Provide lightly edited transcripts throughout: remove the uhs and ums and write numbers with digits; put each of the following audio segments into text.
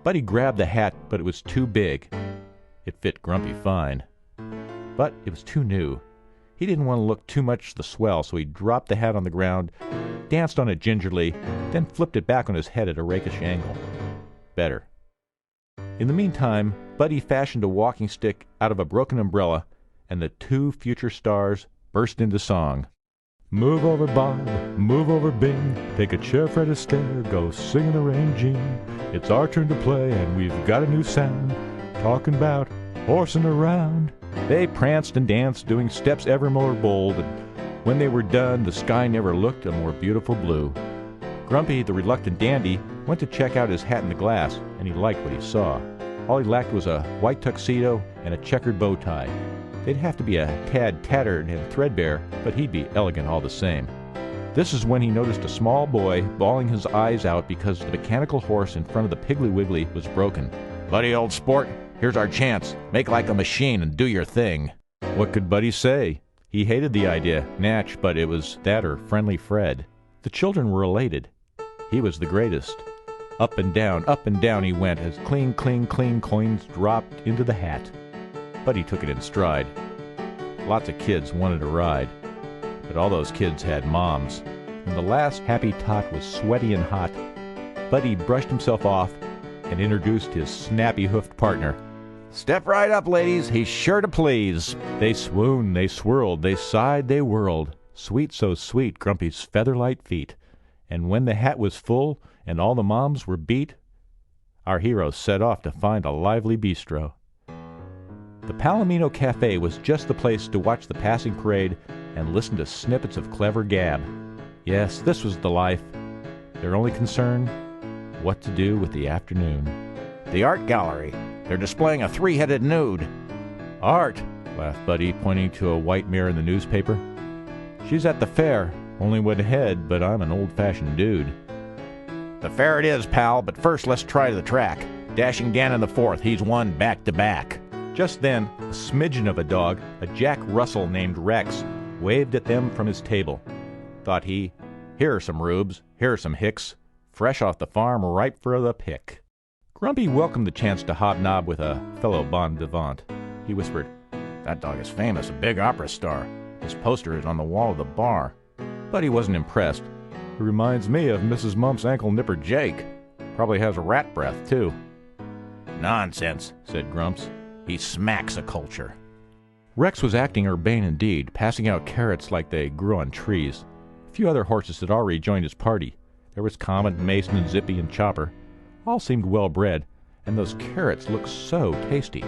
Buddy grabbed the hat, but it was too big. It fit Grumpy fine. But it was too new. He didn't want to look too much the swell, so he dropped the hat on the ground, danced on it gingerly, then flipped it back on his head at a rakish angle. Better. In the meantime, Buddy fashioned a walking stick out of a broken umbrella, and the two future stars burst into song. Move over Bob, move over Bing, take a chair, Fred Astaire, go sing in the rain, Gene. It's our turn to play, and we've got a new sound, talking about horsing around. They pranced and danced, doing steps ever more bold, and when they were done, the sky never looked a more beautiful blue. Grumpy, the reluctant dandy, went to check out his hat in the glass, and he liked what he saw. All he lacked was a white tuxedo and a checkered bow tie. They'd have to be a tad tattered and threadbare, but he'd be elegant all the same. This is when he noticed a small boy bawling his eyes out because the mechanical horse in front of the Piggly Wiggly was broken. "Buddy, old sport, here's our chance. Make like a machine and do your thing." What could Buddy say? He hated the idea, natch, but it was that or Friendly Fred. The children were elated. He was the greatest. Up and down he went as cling, cling, cling coins dropped into the hat. Buddy took it in stride. Lots of kids wanted to ride, but all those kids had moms. When the last happy tot was sweaty and hot, Buddy brushed himself off and introduced his snappy-hoofed partner. "Step right up, ladies, he's sure to please." They swooned, they swirled, they sighed, they whirled. Sweet, so sweet, Grumpy's feather-light feet. And when the hat was full and all the moms were beat, our heroes set off to find a lively bistro. The Palomino Cafe was just the place to watch the passing parade and listen to snippets of clever gab. Yes, this was the life. Their only concern, what to do with the afternoon. "The art gallery. They're displaying a three-headed nude." "Art," laughed Buddy, pointing to a white mare in the newspaper. "She's at the fair. Only one head, but I'm an old-fashioned dude." "The fair it is, pal, but first let's try the track. Dashing Dan in the fourth, he's won back-to-back." Just then, a smidgen of a dog, a Jack Russell named Rex, waved at them from his table. Thought he, "Here are some rubes, here are some hicks, fresh off the farm, ripe for the pick." Grumpy welcomed the chance to hobnob with a fellow bon vivant. He whispered, "That dog is famous, a big opera star. His poster is on the wall of the bar." But he wasn't impressed. "He reminds me of Mrs. Mump's ankle nipper Jake. Probably has rat breath, too." "Nonsense," said Grumps. "He smacks a culture." Rex was acting urbane indeed, passing out carrots like they grew on trees. A few other horses had already joined his party. There was Comet and Mason and Zippy and Chopper. All seemed well-bred, and those carrots looked so tasty.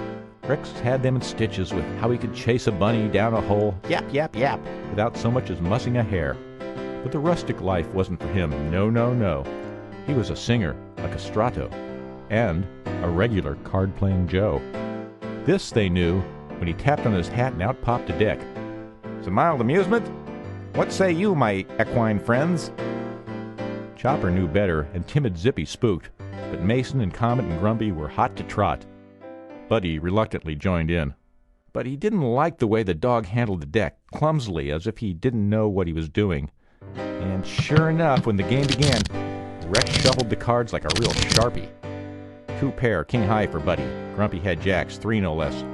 Rex had them in stitches with how he could chase a bunny down a hole, yap, yap, yap, without so much as mussing a hair. But the rustic life wasn't for him, no, no, no. He was a singer, like a Strato, and a regular card-playing Joe. This they knew when he tapped on his hat and out popped a deck. "Some mild amusement? What say you, my equine friends?" Chopper knew better, and timid Zippy spooked, but Mason and Comet and Grumpy were hot to trot. Buddy reluctantly joined in. But he didn't like the way the dog handled the deck, clumsily, as if he didn't know what he was doing. And sure enough, when the game began, Rex shuffled the cards like a real Sharpie. 2 pair, king high for Buddy. Grumpy had jacks, 3 no less.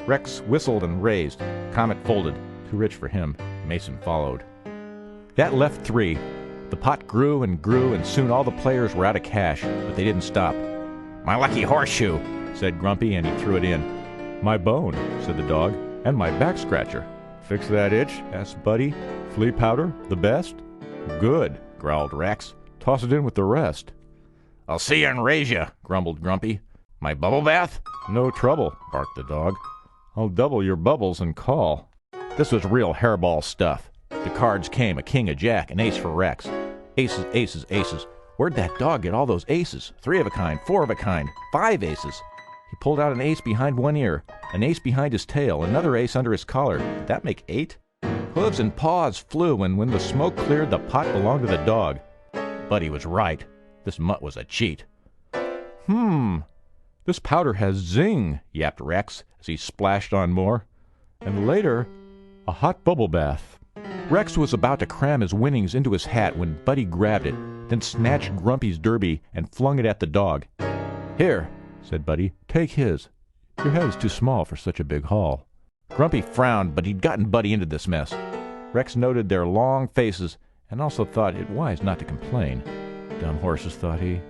Rex whistled and raised. Comet folded, too rich for him. Mason followed. That left 3. The pot grew, and soon all the players were out of cash, but they didn't stop. "My lucky horseshoe," said Grumpy, and he threw it in. "My bone," said the dog, "and my back scratcher." "Fix that itch?" asked Buddy. "Flea powder, the best?" "Good," growled Rex. "Toss it in with the rest." "I'll see you and raise you," grumbled Grumpy. "My bubble bath?" "No trouble," barked the dog. "I'll double your bubbles and call." This was real hairball stuff. The cards came, a king, a jack, an ace for Rex. Aces, aces, aces. Where'd that dog get all those aces? 3 of a kind, 4 of a kind, 5 aces. He pulled out an ace behind one ear, an ace behind his tail, another ace under his collar. Did that make 8? Hooves and paws flew, and when the smoke cleared, the pot belonged to the dog. Buddy was right. This mutt was a cheat. This powder has zing," yapped Rex as he splashed on more. And later, a hot bubble bath. Rex was about to cram his winnings into his hat when Buddy grabbed it, then snatched Grumpy's derby and flung it at the dog. "Here, said Buddy. "Take his. Your head is too small for such a big haul." Grumpy frowned, but he'd gotten Buddy into this mess. Rex noted their long faces and also thought it wise not to complain. Dumb horses, thought he.